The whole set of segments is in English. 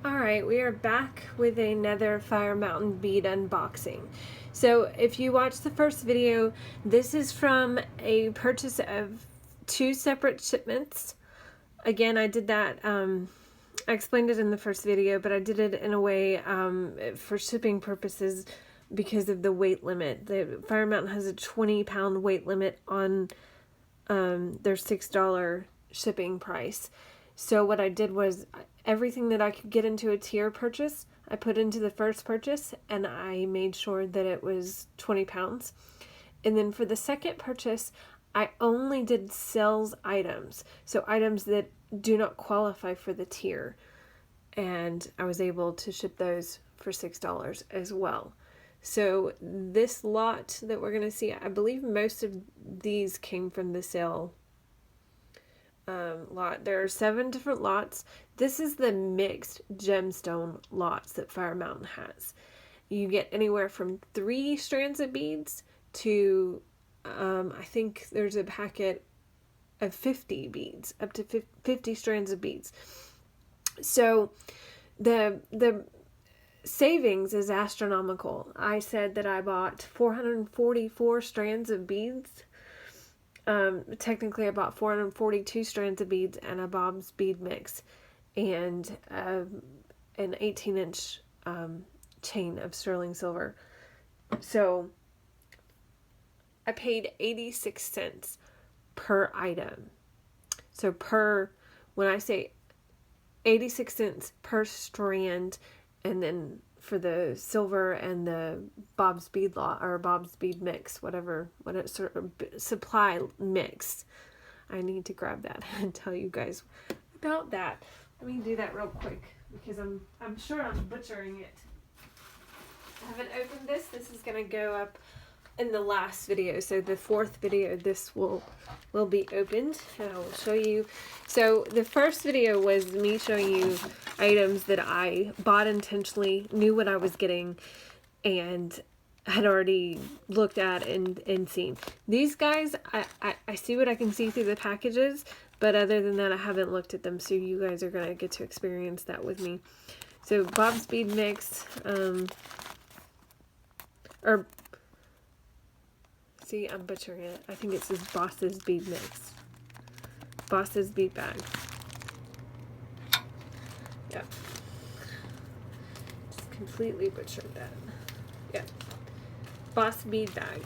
Alright, we are back with another Fire Mountain bead unboxing. So if you watched the first video, this is from a purchase of 2 separate shipments. Again, I did that, I explained it in the first video, but I did it in a way for shipping purposes because of the weight limit. The Fire Mountain has a 20-pound weight limit on their $6 shipping price. So what I did was everything that I could get into a tier purchase, I put into the first purchase, and I made sure that it was 20 pounds. And then for the second purchase, I only did sales items, so items that do not qualify for the tier. And I was able to ship those for $6 as well. So this lot that we're going to see, I believe most of these came from the sale lot. There are 7 different lots. This is the mixed gemstone lots that Fire Mountain has. You get anywhere from 3 strands of beads to I think there's a packet of 50 beads, up to 50 strands of beads. So the savings is astronomical. I said that I bought 444 strands of beads. Technically I bought 442 strands of beads and a Bob's bead mix and an 18-inch chain of sterling silver. So I paid 86 cents per item. So when I say 86 cents per strand, and then for the silver and the Bob's bead lot or Bob's bead mix, whatever, what it sort of supply mix. I need to grab that and tell you guys about that. Let me do that real quick because I'm sure I'm butchering it. I haven't opened this. This is gonna go up in the last video, so the 4th video this will be opened and I will show you. So the first video was me showing you items that I bought intentionally, knew what I was getting, and had already looked at and seen. These guys, I see what I can see through the packages, but other than that I haven't looked at them, so you guys are gonna get to experience that with me. So Bob's bead mix, see, I'm butchering it. I think it says Boss's bead mix. Boss's bead bag. Yeah. Just completely butchered that. Yeah. Boss bead bag.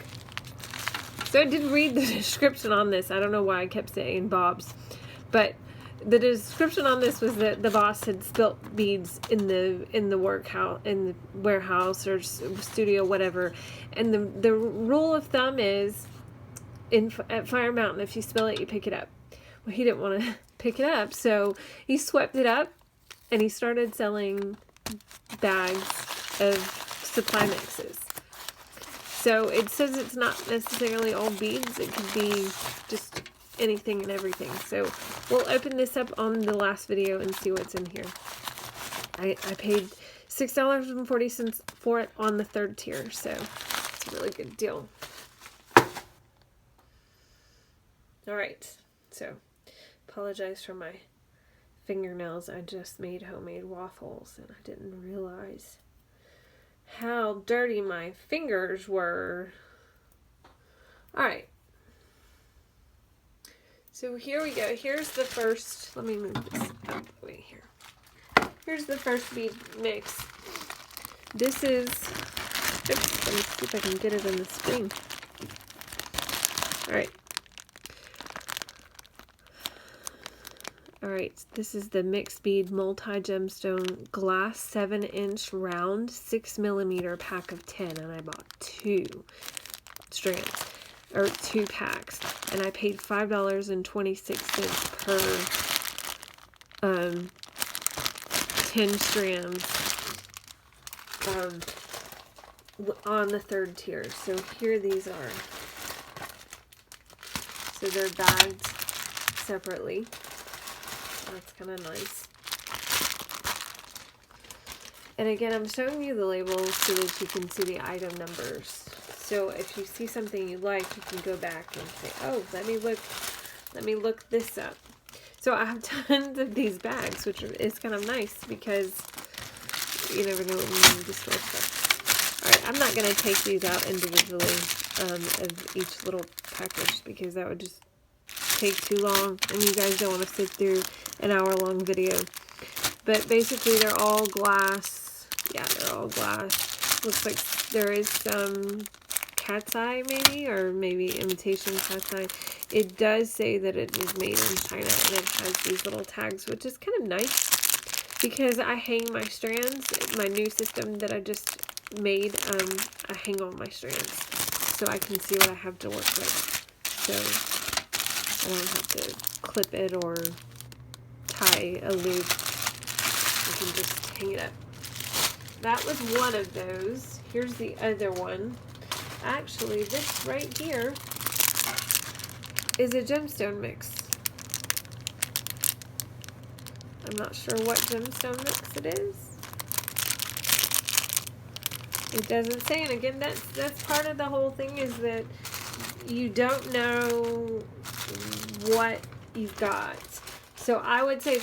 So I did read the description on this. I don't know why I kept saying Bob's. But the description on this was that the boss had spilt beads in the workhouse, in the warehouse or studio, whatever. And the rule of thumb is, at Fire Mountain, if you spill it, you pick it up. Well, he didn't want to pick it up, so he swept it up and he started selling bags of supply mixes. So it says it's not necessarily all beads. It could be just anything and everything. So we'll open this up on the last video and see what's in here. I paid $6.40 for it on the 3rd tier, so it's a really good deal. Alright, so apologize for my fingernails. I just made homemade waffles and I didn't realize how dirty my fingers were. Alright. So here we go. Here's the first, let me move this out of the way here. Here's the first bead mix. This is, oops, let me see if I can get it on the screen. Alright. Alright, this is the mixed bead multi-gemstone glass 7-inch round 6mm pack of 10, and I bought 2 strands. Or 2 packs, and I paid $5.26 per 10 strands on the 3rd tier. So here these are. So they're bagged separately. That's kind of nice. And again, I'm showing you the labels so that you can see the item numbers. So if you see something you like, you can go back and say, oh, let me look this up. So I have tons of these bags, which is kind of nice because you never know when you need to store stuff. Alright, I'm not going to take these out individually of each little package because that would just take too long and you guys don't want to sit through an hour-long video. But basically they're all glass. Yeah, they're all glass. Looks like there is some cat's eye maybe, or maybe imitation cat's eye. It does say that it is made in China, and it has these little tags, which is kind of nice because I hang my strands. My new system that I just made, I hang all my strands so I can see what I have to work with. So I don't have to clip it or tie a loop. I can just hang it up. That was one of those. Here's the other one. Actually, this right here is a gemstone mix. I'm not sure what gemstone mix it is. It doesn't say, and again, that's part of the whole thing, is that you don't know what you've got. So I would say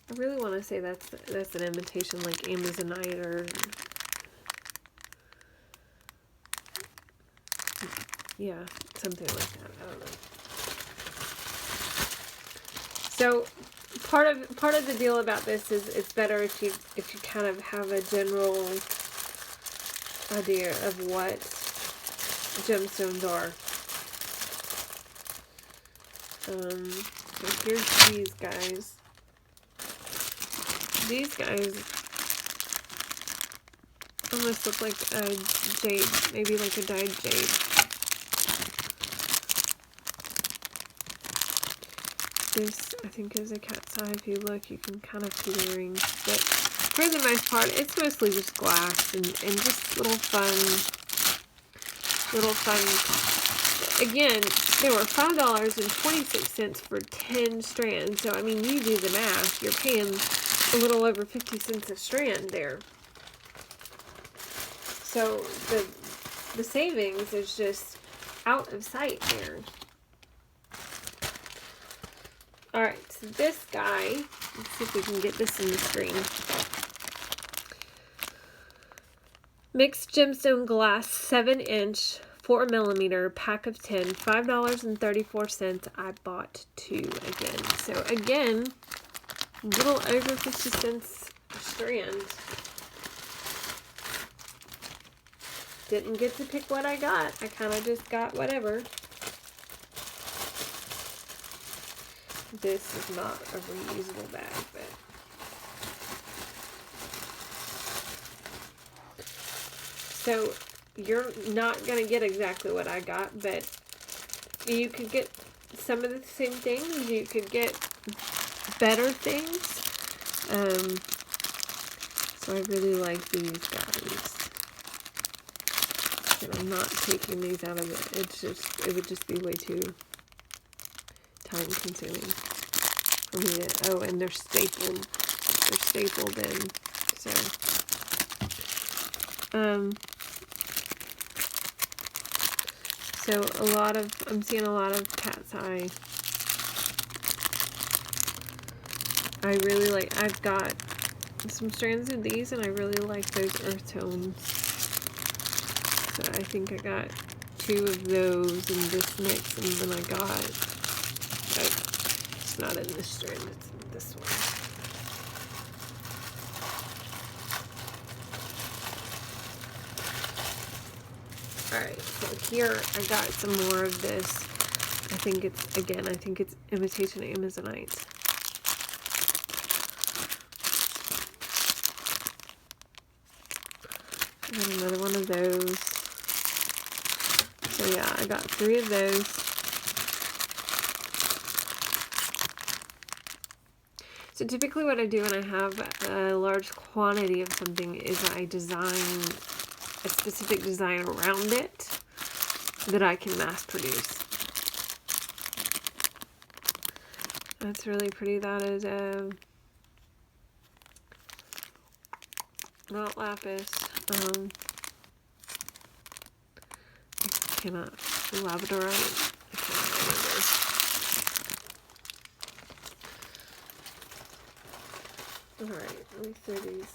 I really want to say that's an imitation like Amazonite or yeah, something like that. I don't know. So part of the deal about this is it's better if you kind of have a general idea of what gemstones are. So here's these guys. These guys almost look like a jade, maybe like a dyed jade. This, I think, is a cat's eye. If you look, you can kind of see the rings. But for the most part, it's mostly just glass and just little fun. Again, they were $5.26 for 10 strands. So, I mean, you do the math. You're paying a little over 50 cents a strand there. So, the savings is just out of sight there. Alright, so this guy, let's see if we can get this in the screen. Mixed gemstone glass, 7-inch, 4mm, pack of 10, $5.34. I bought 2 again. So again, a little over 50 cents a strand. Didn't get to pick what I got. I kind of just got whatever. This is not a reusable bag, but so you're not going to get exactly what I got, but you could get some of the same things. You could get better things. So I really like these guys. And I'm not taking these out of it. It would just be way too time consuming for me to, oh, and they're stapled in, so I'm seeing a lot of cat's eye. I've got some strands of these and I really like those earth tones, so I think I got 2 of those in this mix, and then I got, it's not in this strand, it's in this one. Alright, so here I got some more of this. I think it's imitation Amazonite. I got another one of those. So yeah, I got 3 of those. So typically what I do when I have a large quantity of something is I design a specific design around it that I can mass produce. That's really pretty. That is not lapis. I cannot, labradorite. I can't remember. Alright, let me throw these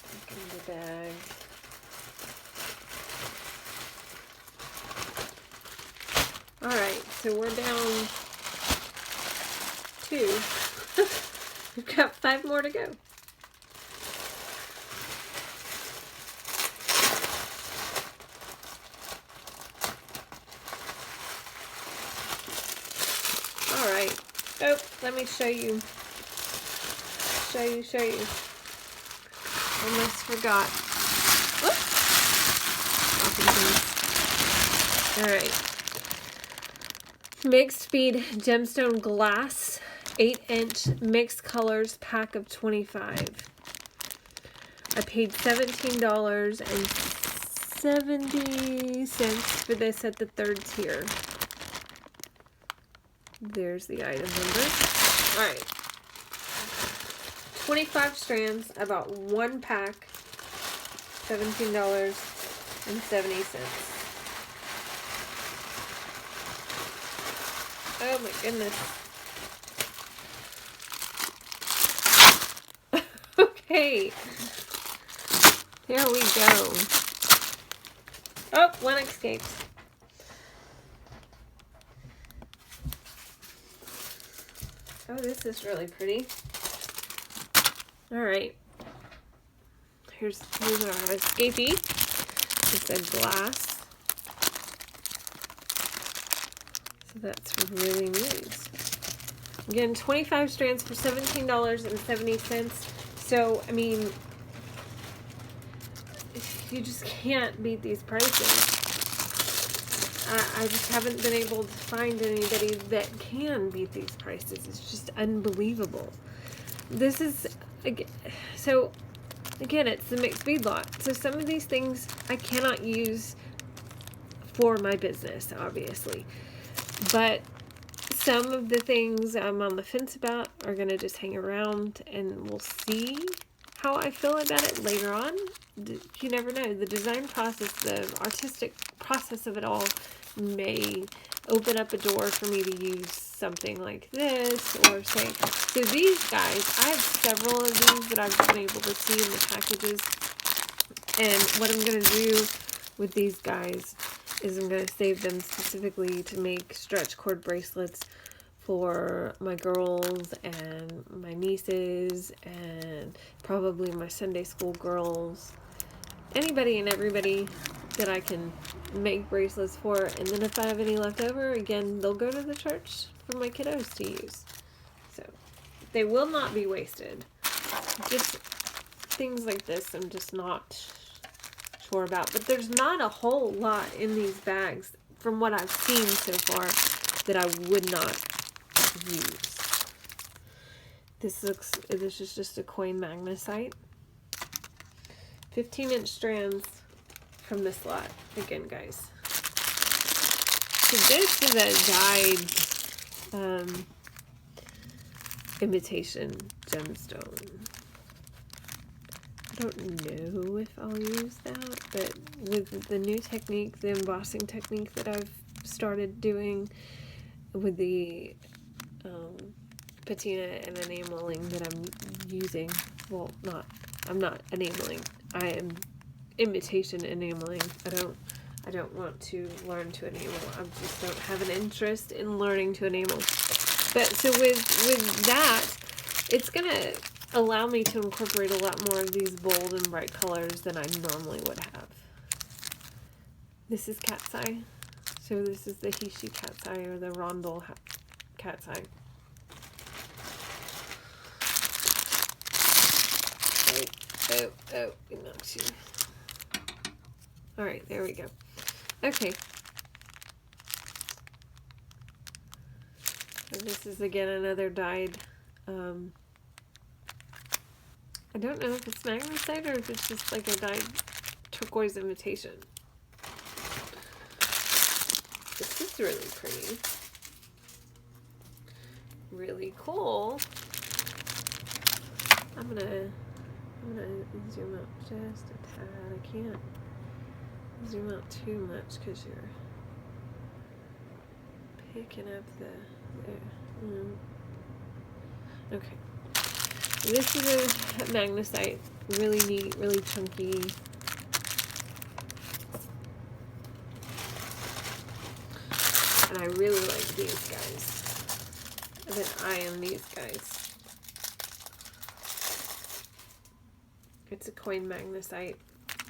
back in the bag. Alright, so we're down 2. We've got 5 more to go. Alright. Oh, let me show you. Show you. Almost forgot. Alright. Mixed bead gemstone glass, 8-inch mixed colors, pack of 25. I paid $17.70 for this at the 3rd tier. There's the item number. Alright. 25 strands, about 1 pack, $17.70. Oh my goodness. Okay. Here we go. Oh, one escaped. Oh, this is really pretty. Alright. Here's our escapee. It's a glass. So that's really nice. Again, 25 strands for $17.70. So, I mean, you just can't beat these prices. I just haven't been able to find anybody that can beat these prices. It's just unbelievable. This is, so again, it's the mixed bead lot. So some of these things I cannot use for my business, obviously. But some of the things I'm on the fence about are going to just hang around, and we'll see how I feel about it later on. You never know. The design process, the artistic process of it all may open up a door for me to use something like this, or say, so these guys, I have several of these that I've been able to see in the packages, and what I'm going to do with these guys is I'm going to save them specifically to make stretch cord bracelets for my girls and my nieces and probably my Sunday school girls, anybody and everybody that I can make bracelets for. And then if I have any left over, again, they'll go to the church for my kiddos to use. So they will not be wasted. Just things like this I'm just not sure about. But there's not a whole lot in these bags from what I've seen so far that I would not use. This is just a coin magnesite. 15-inch strands from this lot again, guys. So this is a dyed imitation gemstone. I don't know if I'll use that, but with the new technique, the embossing technique that I've started doing with the patina and enameling that I'm using, well, I'm not enameling, I am imitation enameling. I don't want to learn to enamel. I just don't have an interest in learning to enamel. But so with that, it's gonna allow me to incorporate a lot more of these bold and bright colors than I normally would have. This is cat's eye. So this is the Hishi cat's eye, or the rondel cat's eye. Oh, it knocks you. Alright, there we go. Okay. So this is again another dyed, I don't know if it's magnesite or if it's just like a dyed turquoise imitation. This is really pretty. Really cool. I'm gonna zoom out just a tad. I can't zoom out too much because you're picking up the there. Okay. This is a magnesite. Really neat, really chunky. And I really like these guys. I've been eyeing these guys. It's a coin magnesite,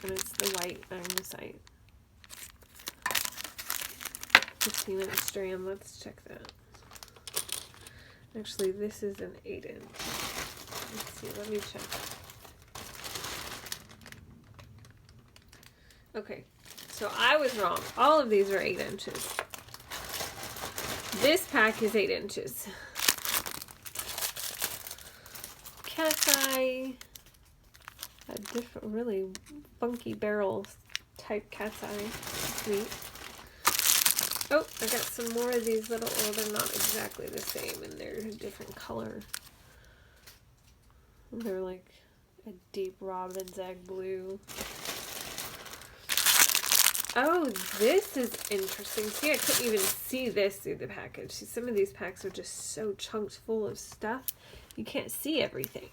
and it's the white magnesite. 15-inch strand. Let's check that. Actually, this is an 8-inch. Let's see. Let me check. Okay, so I was wrong. All of these are 8 inches. This pack is 8 inches. Cat's eye. A different, really funky barrel type cat's eye. Sweet. Oh, I got some more of these little, well, they're not exactly the same, and they're a different color. They're like a deep robin's egg blue. Oh, this is interesting. See, I couldn't even see this through the package. See, some of these packs are just so chunked full of stuff, you can't see everything.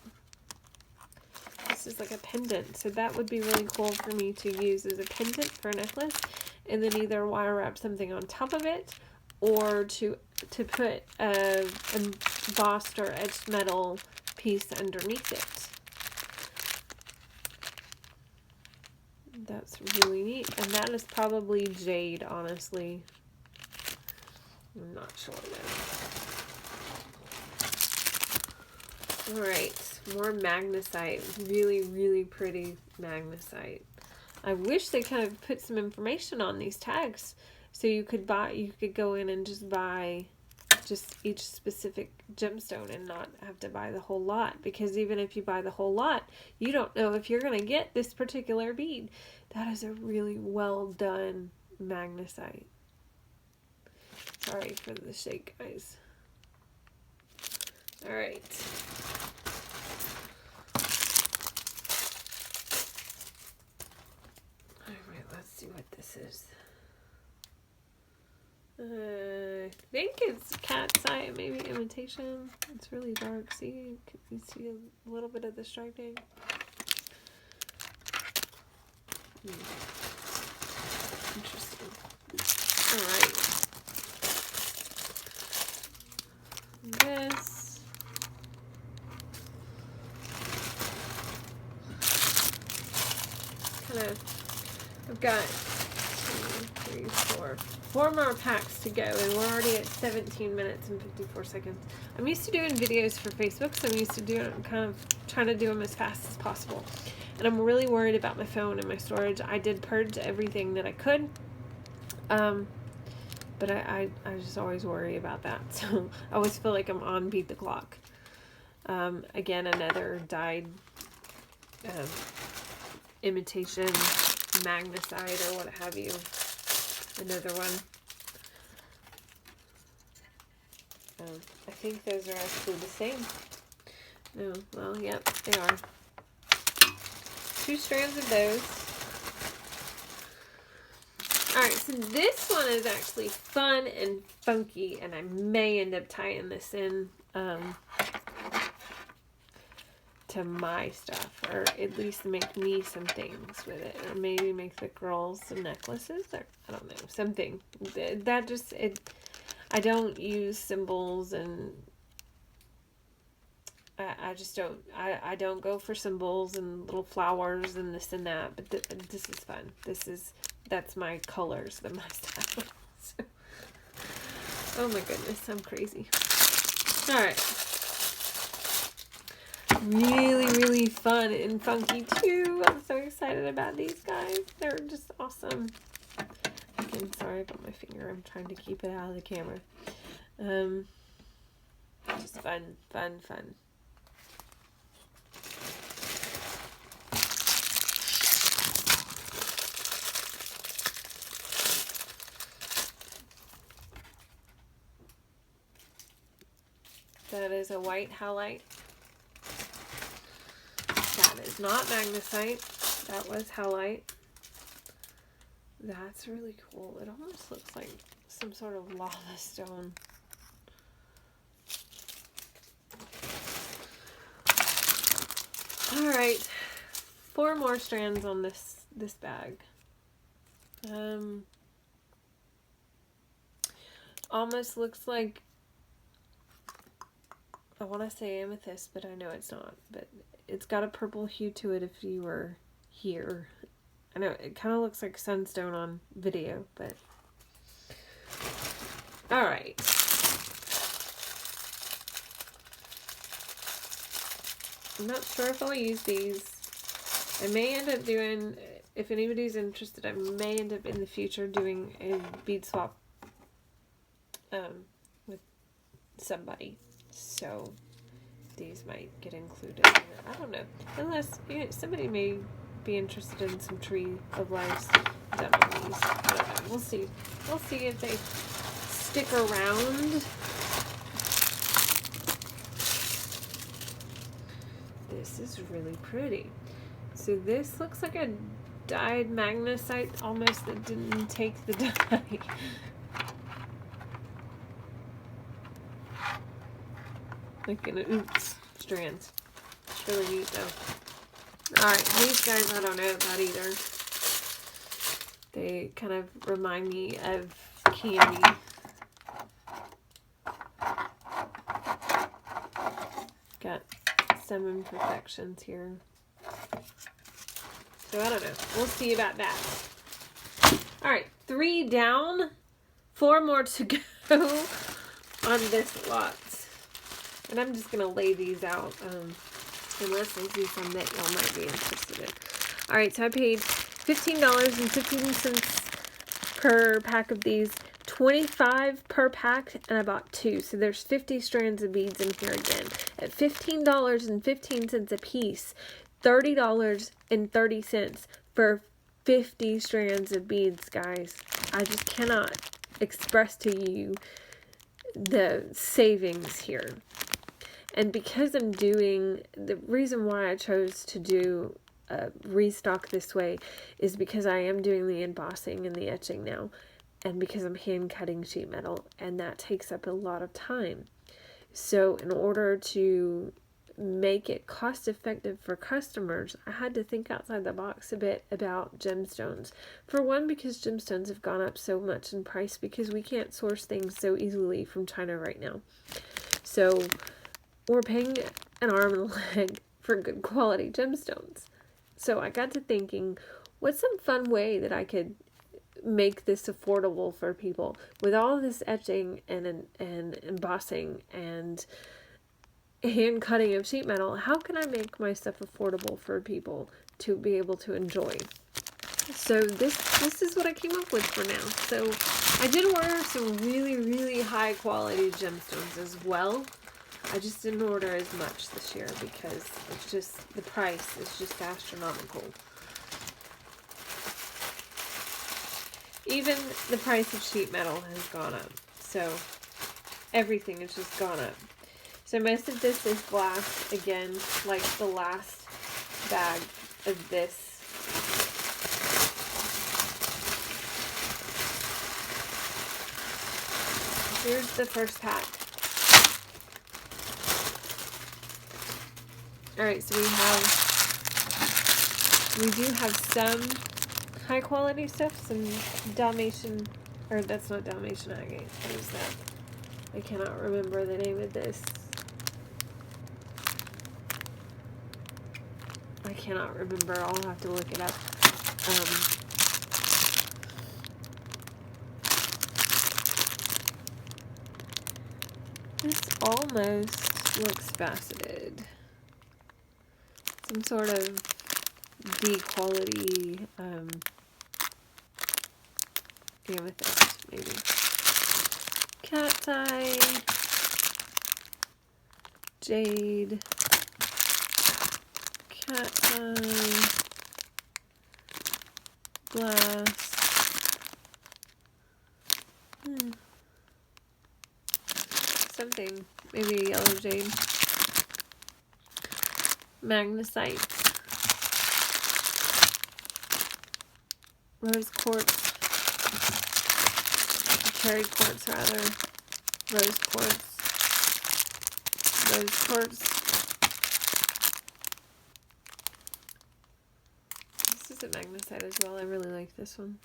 This is like a pendant, so that would be really cool for me to use as a pendant for a necklace, and then either wire wrap something on top of it, or to put a embossed or etched metal piece underneath it. That's really neat, and that is probably jade, honestly. I'm not sure though. Alright, more magnesite. Really, really pretty magnesite. I wish they kind of put some information on these tags so you could go in and just buy just each specific gemstone and not have to buy the whole lot, because even if you buy the whole lot, you don't know if you're going to get this particular bead. That is a really well done magnesite. Sorry for the shake, guys. All right. Let's see what this is. I think it's cat's eye, maybe imitation. It's really dark. See, you see a little bit of the striping. Interesting. All right. This. Kind of. I've got 2, 3, 4. 4 more packs to go, and we're already at 17 minutes and 54 seconds. I'm used to doing videos for Facebook, so I'm used to doing kind of trying to do them as fast as possible. And I'm really worried about my phone and my storage. I did purge everything that I could, but I just always worry about that. So I always feel like I'm on beat the clock. Again, another dyed imitation magnesite or what have you. Another one. I think those are actually the same. No, well, yep, they are. 2 strands of those. Alright, so this one is actually fun and funky, and I may end up tying this in to my stuff, or at least make me some things with it, or maybe make the girls some necklaces, or I don't know, something. That just, I don't use symbols, and I just don't, I don't go for symbols and little flowers and this and that, but this is fun. That's my colors, my style. So, oh my goodness, I'm crazy. Alright. Really, really fun and funky too. I'm so excited about these guys. They're just awesome. Again, sorry about my finger. I'm trying to keep it out of the camera. Just fun, fun, fun. That is a white howlite. That is not magnesite. That was howlite. That's really cool. It almost looks like some sort of lava stone. 4 more strands on this bag. Almost looks like, I want to say amethyst, but I know it's not. But it's got a purple hue to it if you were here. I know it kind of looks like sunstone on video, but all right. I'm not sure if I'll use these. I may end up doing, if anybody's interested, I may end up in the future doing a bead swap with somebody. So these might get included in it. I don't know. Unless somebody may be interested in some Tree of Life done on these. I don't know. We'll see. We'll see if they stick around. This is really pretty. So this looks like a dyed magnesite almost that didn't take the dye. Like an oops strands. It's really neat though. Alright, these guys I don't know about either. They kind of remind me of candy. Got some imperfections here. So I don't know. We'll see about that. Alright, 3 down. 4 more to go on this lot. And I'm just going to lay these out. Unless I see some that y'all might be interested in. Alright, so I paid $15.15 per pack of these. $25 per pack, and I bought 2. So there's 50 strands of beads in here again. At $15.15 a piece, $30.30 for 50 strands of beads, guys. I just cannot express to you the savings here. And because I'm doing, the reason why I chose to do restock this way is because I am doing the embossing and the etching now. And because I'm hand cutting sheet metal, and that takes up a lot of time. So in order to make it cost effective for customers, I had to think outside the box a bit about gemstones. For one, because gemstones have gone up so much in price because we can't source things so easily from China right now. So we're paying an arm and a leg for good quality gemstones. So I got to thinking, what's some fun way that I could make this affordable for people with all this etching and embossing and hand cutting of sheet metal? How can I make my stuff affordable for people to be able to enjoy? So this is what I came up with for now. So I did order some really high quality gemstones as well. I just didn't order as much this year because it's just, the price is just astronomical. Even the price of sheet metal has gone up. So everything has just gone up. So most of this is glass, again, like the last bag of this. Here's the first pack. Alright, so we do have some high quality stuff, some Dalmatian, or that's not Dalmatian agate, what is that? I cannot remember the name of this. I cannot remember, I'll have to look it up. This almost looks faceted. Some sort of D quality amethyst, maybe. Cat's eye, jade, cat's eye, glass. Something, maybe yellow jade. Magnesite. Rose quartz. Cherry quartz, rather. Rose quartz. Rose quartz. at magnesite as well. I really like this one.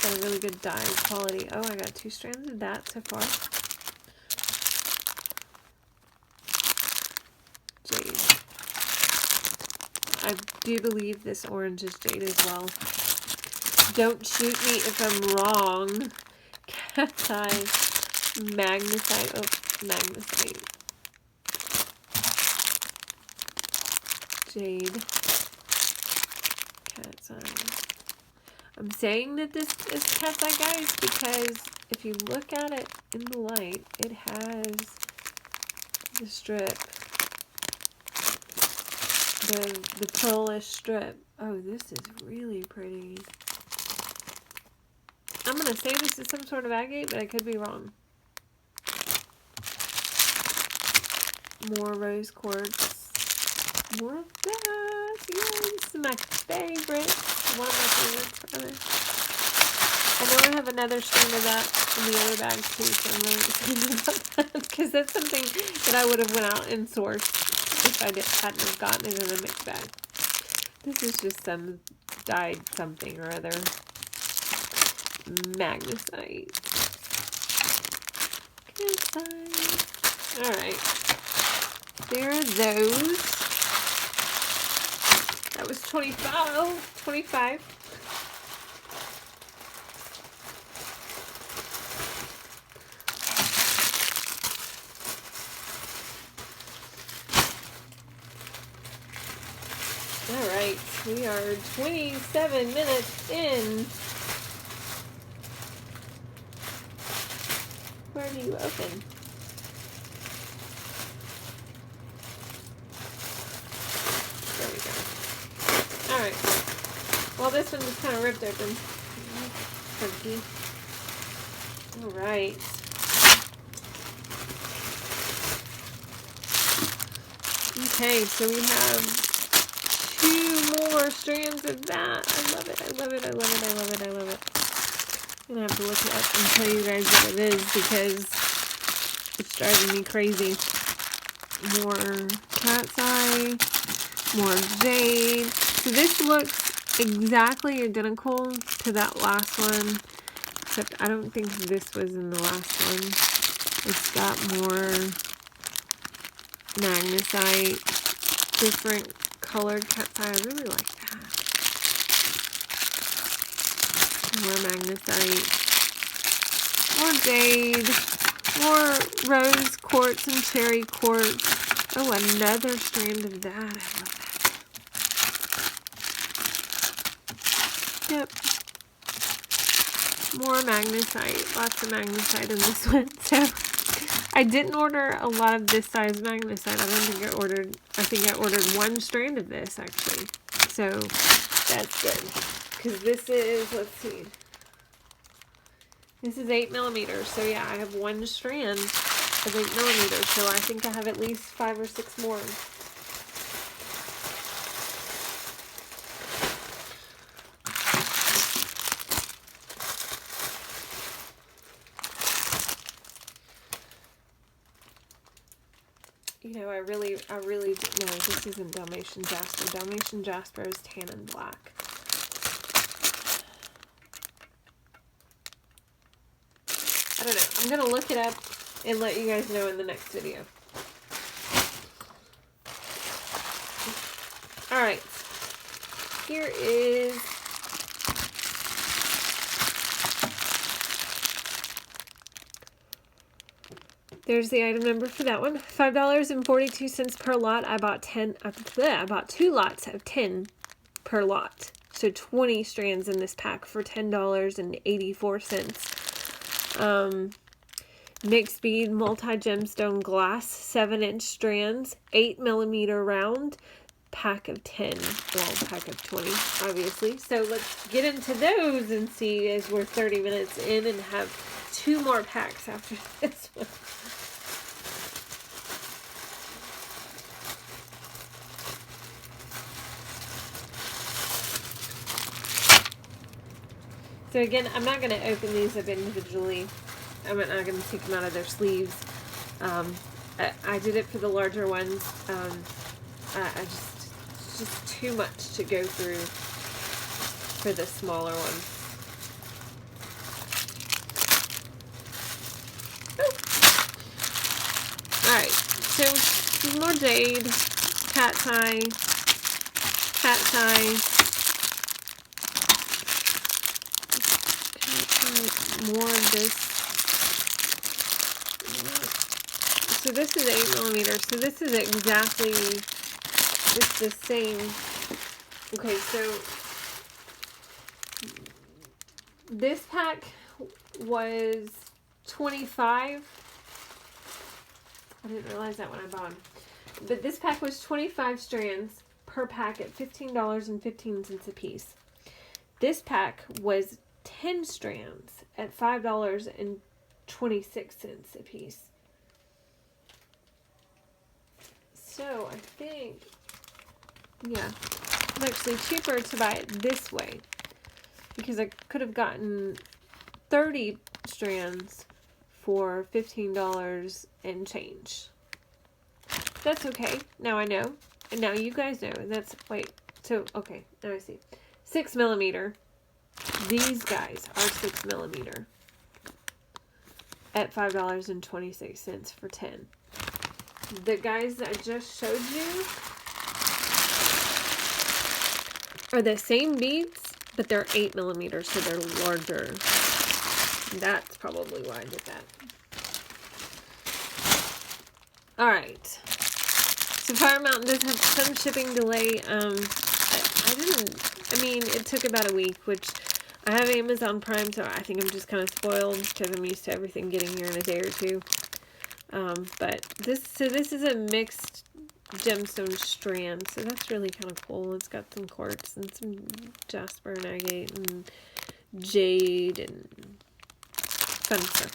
Got a really good dye quality. Oh, I got 2 strands of that so far. Jade. I do believe this orange is jade as well. Don't shoot me if I'm wrong. Cat's eye. Magnesite. Oh, magnesite. Jade. Cat's eye. I'm saying that this is cat's eye, guys, because if you look at it in the light, it has the strip. The pearlish strip. Oh, this is really pretty. I'm going to say this is some sort of agate, but I could be wrong. More rose quartz. More of that. Yeah, this is my favorite. One of my favorites, rather. I know I have another strand of that in the other bag too, so I'm really excited about that. Because that's something that I would have went out and sourced if I hadn't have gotten it in a mixed bag. This is just some dyed something or other. Magnesite. Alright. There are those. That was 25. Alright, we are 27 minutes in. Where do you open? There we go. Alright. Well, this one just kind of ripped open. Funky. Alright. Okay, so we have 2 more strands of that. I love it. I love it. I love it. I love it. I love it. I'm going to have to look it up and tell you guys what it is because it's driving me crazy. More cat's eye. More jade. So this looks exactly identical to that last one. Except I don't think this was in the last one. It's got more magnesite. Different colored cat's eye. I really like that. More magnesite. More jade. More rose quartz and cherry quartz. Oh, another strand of that. I love that. Yep. More magnesite. Lots of magnesite in this one. So I didn't order a lot of this size magnesite. I think I ordered 1 strand of this actually. So that's good. Because this is, let's see. This is 8 millimeters. So yeah, I have 1 strand of 8 millimeters. So I think I have at least 5 or 6 more. You know, I really no, this isn't Dalmatian Jasper. Dalmatian Jasper is tan and black. I don't know. I'm going to look it up and let you guys know in the next video. Alright. Here is there's the item number for that one. $5.42 per lot. I bought 2 lots of 10 per lot. So 20 strands in this pack for $10.84. Mixed bead multi-gemstone glass, 7-inch strands, 8 millimeter round, pack of 10. Well, pack of 20, obviously. So let's get into those and see as we're 30 minutes in and have 2 more packs after this one. So again, I'm not going to open these up individually. I'm not going to take them out of their sleeves. I did it for the larger ones. It's just too much to go through for the smaller one. Alright, so more jade, cat's eye, more of this. So this is 8mm, so this is exactly, it's the same. Okay, so this pack was 25. I didn't realize that when I bought them. But this pack was 25 strands per pack at $15.15 a piece. This pack was 10 strands at $5.26 a piece. So I think, yeah, it's actually cheaper to buy it this way because I could have gotten 30 strands for $15 and change. That's okay. Now I know. And now you guys know. That's, wait, so, okay, now I see. 6mm. These guys are 6mm at $5.26 for 10. The guys that I just showed you are the same beads, but they're 8mm, so they're larger. That's probably why I did that. Alright. So Fire Mountain does have some shipping delay. I mean, it took about a week, which I have Amazon Prime, so I think I'm just kind of spoiled because I'm used to everything getting here in a day or two. But this is a mixed gemstone strand, so that's really kind of cool. It's got some quartz and some jasper and agate and jade and fun stuff.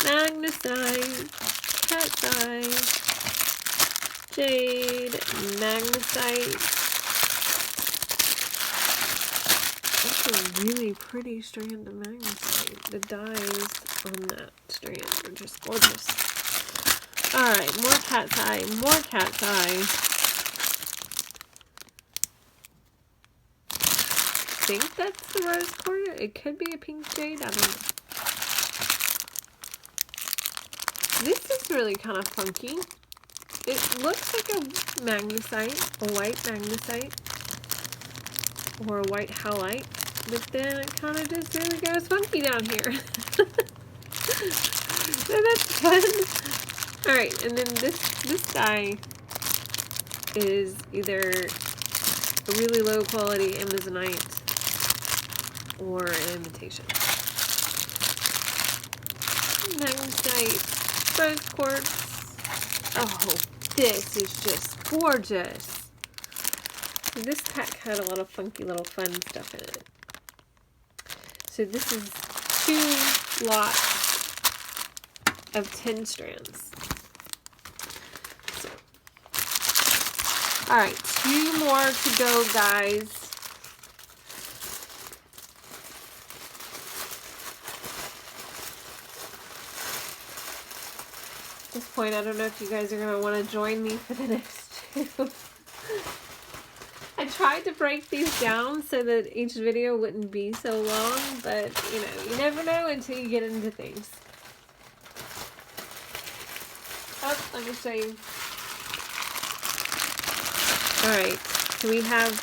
Magnesite, cat's eye, jade, magnesite. That's a really pretty strand of magnesite. The dyes on that strand are just gorgeous. Alright, more cat's eye, more cat's eye. I think that's the rose quartz. It could be a pink jade, I don't know. This is really kind of funky. It looks like a magnesite, a white magnesite, or a white halite, but then it kind of just really goes funky down here. So that's fun. Alright, and then this guy is either a really low quality Amazonite or an imitation. Magnesite, rose quartz. Oh, this is just gorgeous. This pack had a lot of funky little fun stuff in it. So this is 2 lots of 10 strands. So, alright, 2 more to go, guys. At this point, I don't know if you guys are going to want to join me for the next 2. I tried to break these down so that each video wouldn't be so long, but, you know, you never know until you get into things. Oh, let me show you. Alright, so we have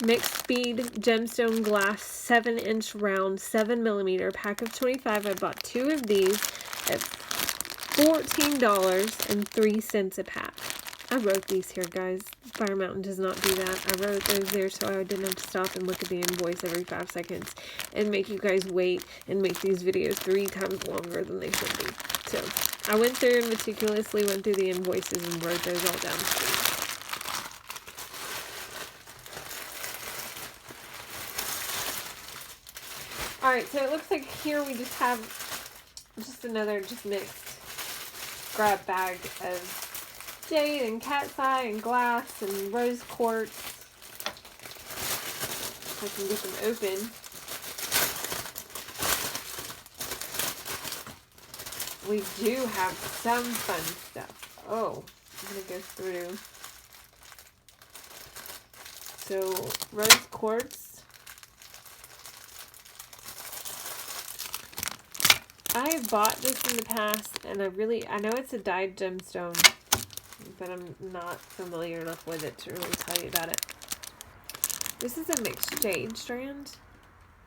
mixed bead gemstone glass 7-inch round 7mm pack of 25. I bought 2 of these at $14.03 a pack. I wrote these here, guys. Fire Mountain does not do that. I wrote those there so I didn't have to stop and look at the invoice every 5 seconds and make you guys wait and make these videos 3 times longer than they should be. So I went through and meticulously went through the invoices and wrote those all down for you. Alright, so it looks like here we just have another mixed grab bag of jade and cat's eye and glass and rose quartz. If I can get them open. We do have some fun stuff. Oh, I'm going to go through. So rose quartz. I have bought this in the past, and I know it's a dyed gemstone, but I'm not familiar enough with it to really tell you about it. This is a mixed jade strand.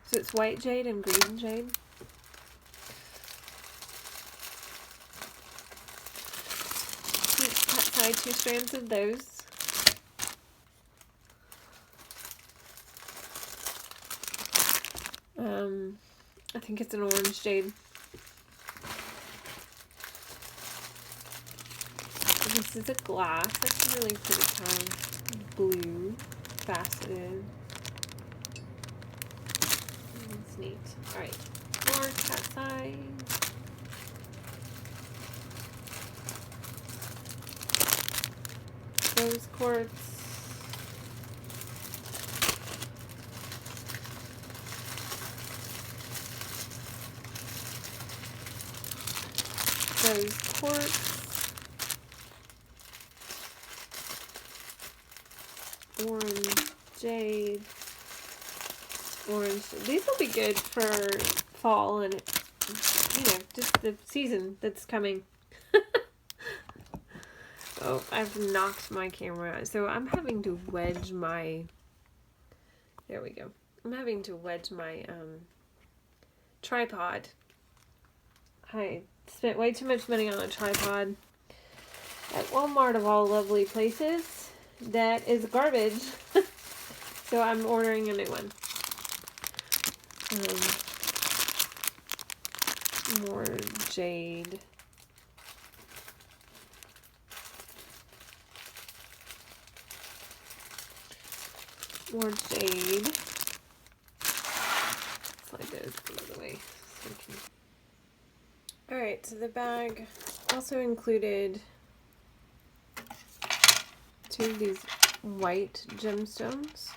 So it's white jade and green jade. Cut side 2 strands of those. I think it's an orange jade. This is a glass. That's a really pretty kind of blue, faceted. That's neat. Alright, more cat's eye. Rose quartz. Rose quartz. Orange jade. Orange. These will be good for fall and, you know, just the season that's coming. Oh, I've knocked my camera. So I'm having to wedge my, there we go. I'm having to wedge my tripod. I spent way too much money on a tripod at Walmart of all lovely places. That is garbage. So I'm ordering a new one. More jade. More jade. Slide those out of the way. Alright, so the bag also included 2 of these white gemstones.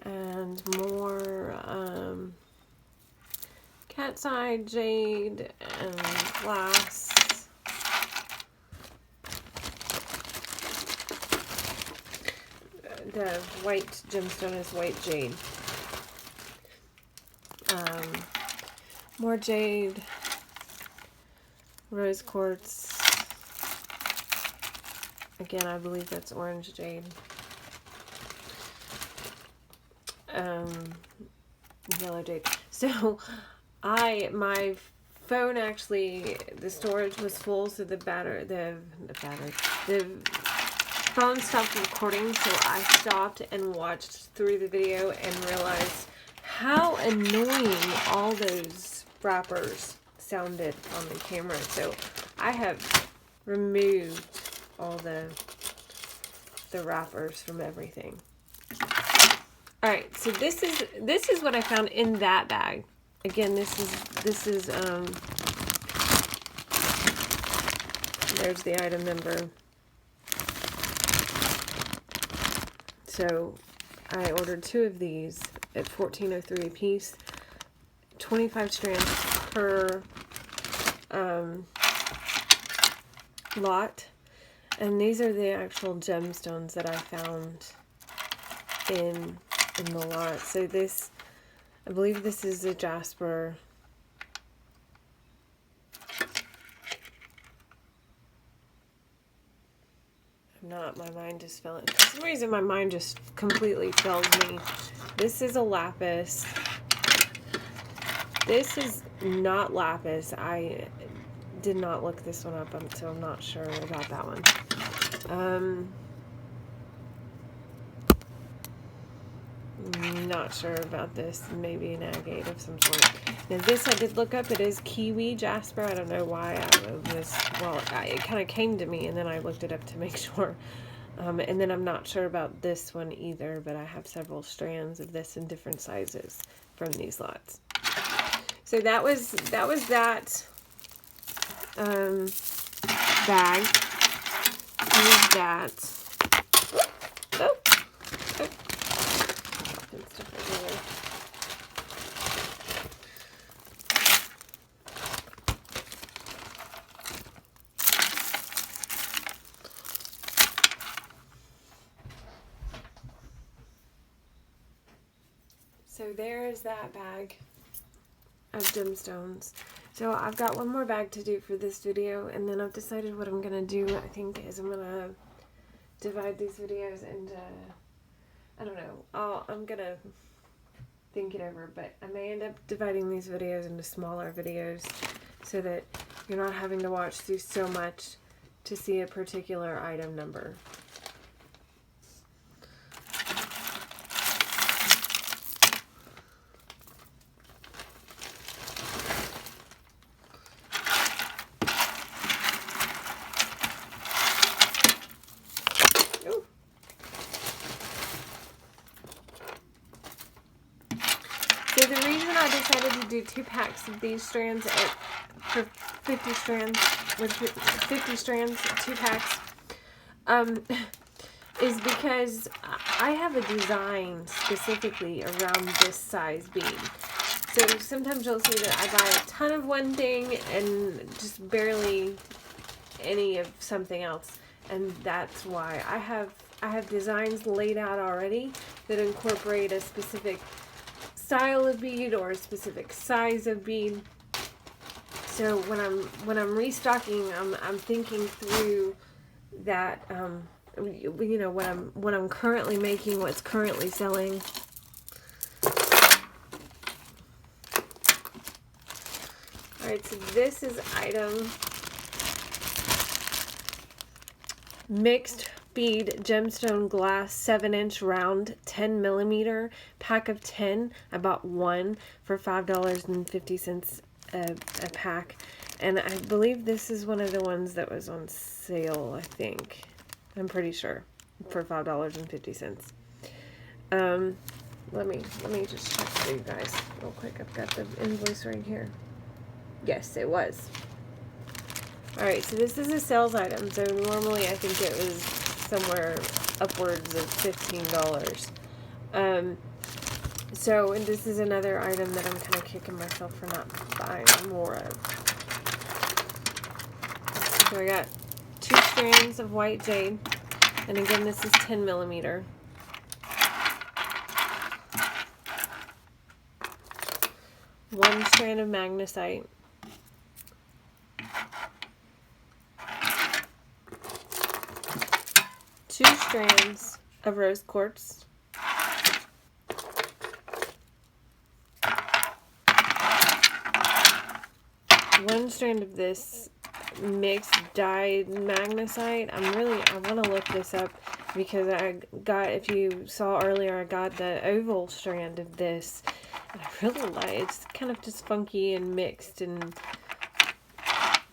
And more cat's eye jade and glass. The white gemstone is white jade. More jade, rose quartz. Again, I believe that's orange jade. Yellow jade. So my phone actually, the storage was full, so the phone stopped recording, so I stopped and watched through the video and realized how annoying all those wrappers sounded on the camera. So I have removed all the wrappers from everything. All right, so this is what I found in that bag. Again, this is there's the item number. So I ordered 2 of these at $14.03 a piece, 25 strands per lot, and these are the actual gemstones that I found in the lot. So this, I believe this is a jasper. My mind just fell. For some reason, my mind just completely failed me. This is a lapis. This is not lapis. I did not look this one up, so I'm not sure about that one. Not sure about this. Maybe an agate of some sort. Now this I did look up. It is kiwi jasper. I don't know why it kind of came to me, and then I looked it up to make sure. And then I'm not sure about this one either, but I have several strands of this in different sizes from these lots. So that was that bag. Here's that. Oh. there is that bag of gemstones. So I've got one more bag to do for this video, and then I've decided what I'm going to do, I think, is I'm going to divide these videos into, I don't know, I'm going to think it over, but I may end up dividing these videos into smaller videos so that you're not having to watch through so much to see a particular item number. So the reason I decided to do 2 packs of these strands for 50 strands, with 50 strands, 2 packs, is because I have a design specifically around this size bead. So sometimes you'll see that I buy a ton of one thing and just barely any of something else, and that's why I have designs laid out already that incorporate a specific style of bead or a specific size of bead. So when I'm restocking, I'm thinking through that, you know, what I'm currently making, what's currently selling. All right, so this is item mixed bead gemstone glass 7-inch round 10mm pack of 10. I bought one for $5.50 a pack, and I believe this is one of the ones that was on sale. I think, I'm pretty sure, for $5.50. Let me just check for you guys real quick. I've got the invoice right here. Yes, it was. Alright, so this is a sales item, so normally I think it was somewhere upwards of $15. So, and this is another item that I'm kind of kicking myself for not buying more of. So I got 2 strands of white jade, and again this is 10mm. One strand of magnesite. 2 strands of rose quartz. 1 strand of this mixed dyed magnesite. I want to look this up because I got, if you saw earlier, I got the oval strand of this. And I really like it. It's kind of just funky and mixed, and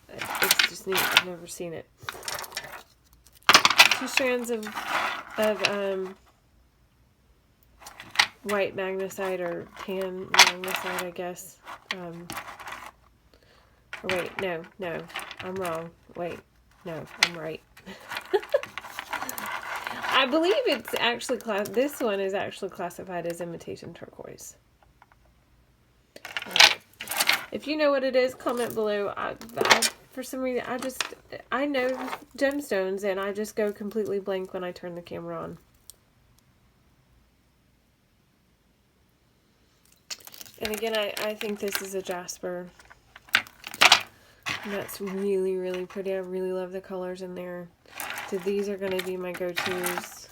it's just neat. I've never seen it. 2 strands of white magnesite, or tan magnesite, I guess. Wait, no, I'm wrong. Wait, no, I'm right. I believe it's actually this one is actually classified as imitation turquoise. Right. If you know what it is, comment below. For some reason, I know gemstones, and I just go completely blank when I turn the camera on. And again, I think this is a jasper. And that's really, really pretty. I really love the colors in there. So these are going to be my go-tos.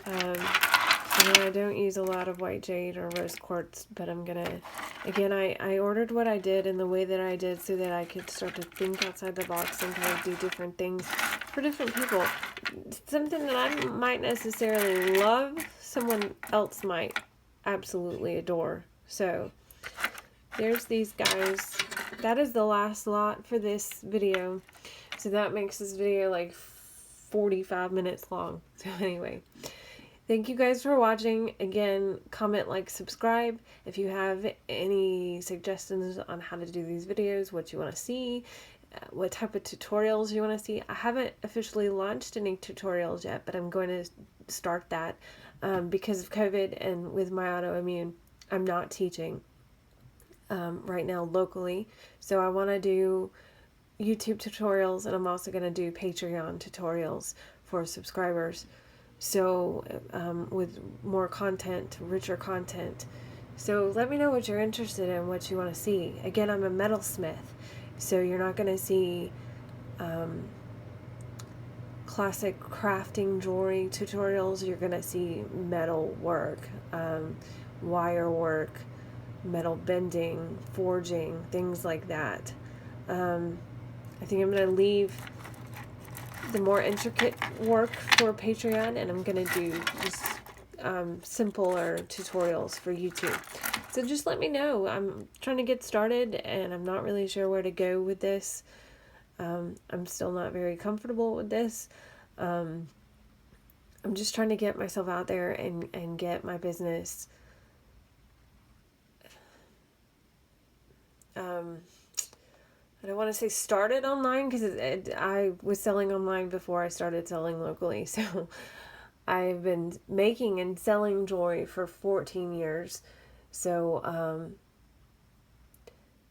And I don't use a lot of white jade or rose quartz, but I'm going to, again, I ordered what I did in the way that I did so that I could start to think outside the box and kind of do different things for different people. Something that I might necessarily love, someone else might absolutely adore. So there's these guys. That is the last lot for this video. So that makes this video like 45 minutes long. So anyway, thank you guys for watching. Again, comment, like, subscribe. If you have any suggestions on how to do these videos, what you want to see, what type of tutorials you want to see. I haven't officially launched any tutorials yet, but I'm going to start that because of COVID and with my autoimmune. I'm not teaching right now locally, so I want to do YouTube tutorials, and I'm also going to do Patreon tutorials for subscribers. So with more content, richer content. So let me know what you're interested in, what you want to see. Again, I'm a metalsmith, so you're not going to see classic crafting jewelry tutorials. You're going to see metal work, wire work, metal bending, forging, things like that. I think I'm going to leave the more intricate work for Patreon, and I'm going to do just simpler tutorials for YouTube. So just let me know. I'm trying to get started, and I'm not really sure where to go with this. I'm still not very comfortable with this. I'm just trying to get myself out there and get my business I don't want to say started online, because I was selling online before I started selling locally. So I've been making and selling jewelry for 14 years. So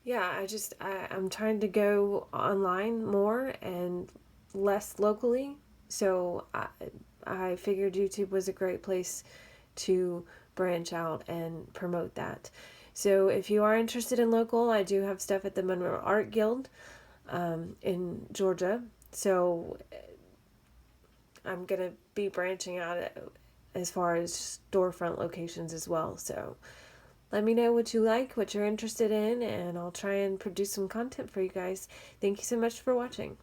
yeah, I'm trying to go online more and less locally. So I figured YouTube was a great place to branch out and promote that. So if you are interested in local, I do have stuff at the Monroe Art Guild in Georgia. So I'm going to be branching out as far as storefront locations as well. So let me know what you like, what you're interested in, and I'll try and produce some content for you guys. Thank you so much for watching.